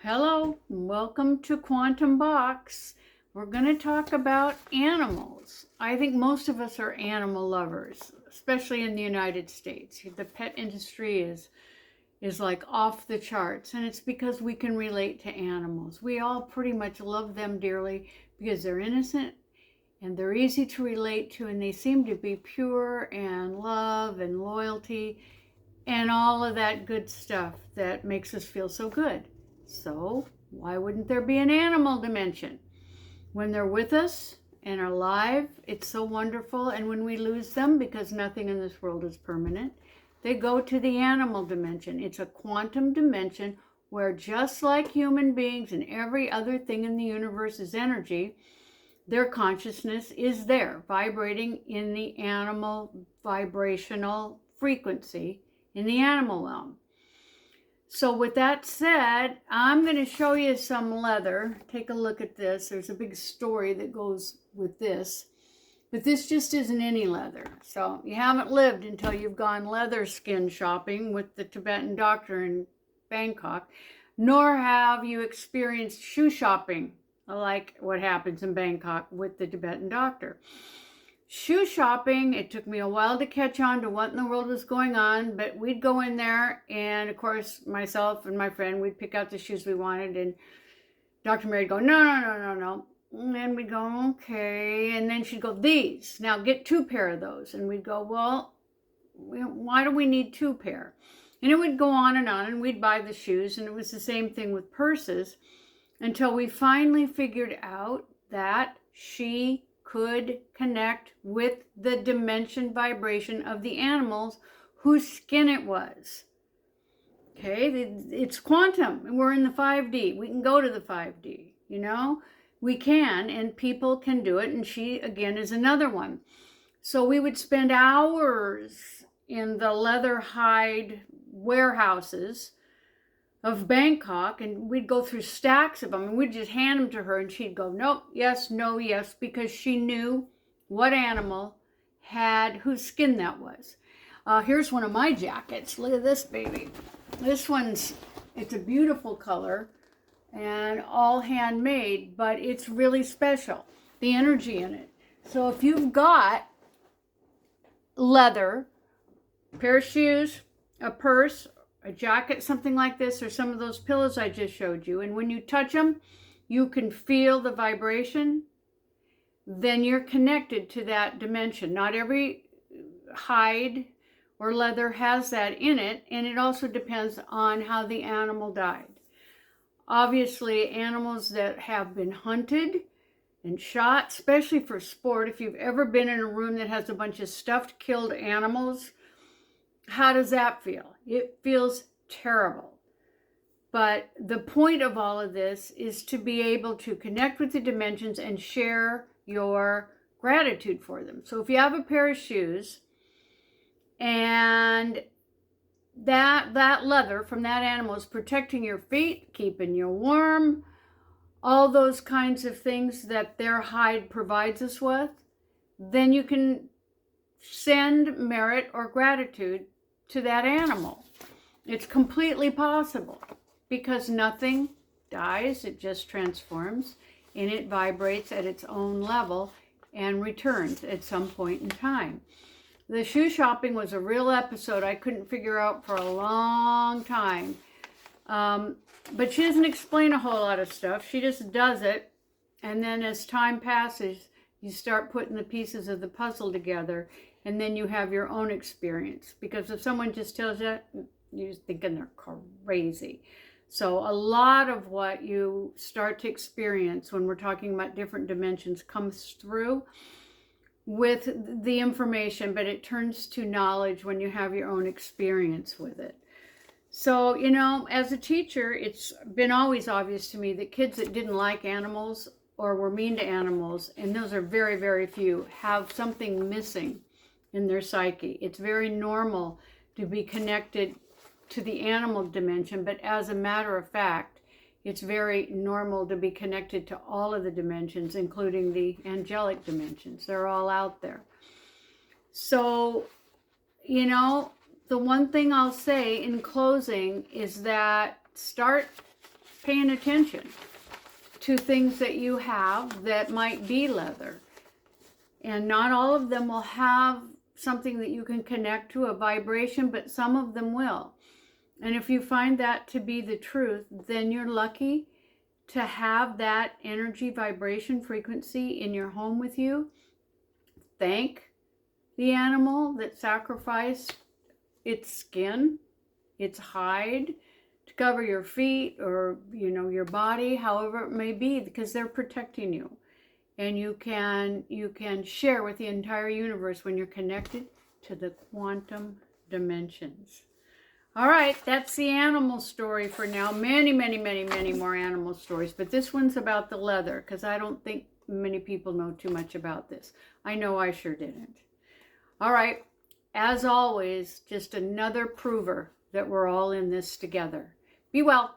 Hello, welcome to Quantum Box. We're going to talk about animals. I think most of us are animal lovers, especially in the United States. The pet industry is like off the charts, and it's because we can relate to animals. We all pretty much love them dearly because they're innocent and they're easy to relate to, and they seem to be pure and love and loyalty and all of that good stuff that makes us feel so good. So why wouldn't there be an animal dimension? When they're with us and are alive, it's so wonderful. And when we lose them, because nothing in this world is permanent, they go to the animal dimension. It's a quantum dimension where, just like human beings and every other thing in the universe is energy, their consciousness is there, vibrating in the animal vibrational frequency in the animal realm. So with that said, I'm going to show you some leather. Take a look at this. There's a big story that goes with this. But this just isn't any leather. So you haven't lived until you've gone leather skin shopping with the Tibetan doctor in Bangkok, nor have you experienced shoe shopping like what happens in Bangkok with the Tibetan doctor. Shoe shopping, it took me a while to catch on to what in the world was going on, but we'd go in there, and of course, myself and my friend, we'd pick out the shoes we wanted, and Dr. Mary'd go, no. And then we'd go, okay. And then she'd go, these. Now get 2 pair of those. And we'd go, well, why do we need 2 pair? And it would go on, and we'd buy the shoes, and it was the same thing with purses until we finally figured out that she could connect with the dimension vibration of the animals whose skin it was. Okay, it's quantum, and we're in the 5D. We can go to the 5D, you know? We can, and people can do it, and she, again, is another one. So we would spend hours in the leather hide warehouses of Bangkok, and we'd go through stacks of them, and we'd just hand them to her, and she'd go, nope, yes, no, yes, because she knew what animal had whose skin that was. Here's one of my jackets. Look at this baby. This one's, it's a beautiful color and all handmade, but it's really special, the energy in it. So if you've got leather, a pair of shoes, a purse, a jacket, something like this, or some of those pillows I just showed you, and when you touch them, you can feel the vibration, then you're connected to that dimension. Not every hide or leather has that in it, and it also depends on how the animal died. Obviously, animals that have been hunted and shot, especially for sport, if you've ever been in a room that has a bunch of stuffed, killed animals, how does that feel? It feels terrible. But the point of all of this is to be able to connect with the dimensions and share your gratitude for them. So if you have a pair of shoes and that leather from that animal is protecting your feet, keeping you warm, all those kinds of things that their hide provides us with, then you can send merit or gratitude to that animal. It's completely possible because nothing dies, it just transforms, and it vibrates at its own level and returns at some point in time. The shoe shopping was a real episode I couldn't figure out for a long time. But she doesn't explain a whole lot of stuff. She just does it, and then as time passes, you start putting the pieces of the puzzle together, and then you have your own experience. Because if someone just tells you, you're thinking they're crazy. So a lot of what you start to experience when we're talking about different dimensions comes through with the information, but it turns to knowledge when you have your own experience with it. So, you know, as a teacher, it's been always obvious to me that kids that didn't like animals or were mean to animals, and those are very, very few, have something missing in their psyche. It's very normal to be connected to the animal dimension, but as a matter of fact, it's very normal to be connected to all of the dimensions, including the angelic dimensions. They're all out there. So, you know, the one thing I'll say in closing is that start paying attention to things that you have that might be leather. And not all of them will have something that you can connect to, a vibration, but some of them will. And if you find that to be the truth, then you're lucky to have that energy, vibration, frequency in your home with you. Thank the animal that sacrificed its skin, its hide, to cover your feet or, your body, however it may be, because they're protecting you. And you can share with the entire universe when you're connected to the quantum dimensions. All right, that's the animal story for now. Many, many, many, many more animal stories. But this one's about the leather, because I don't think many people know too much about this. I know I sure didn't. All right, as always, just another prover that we're all in this together. Be well.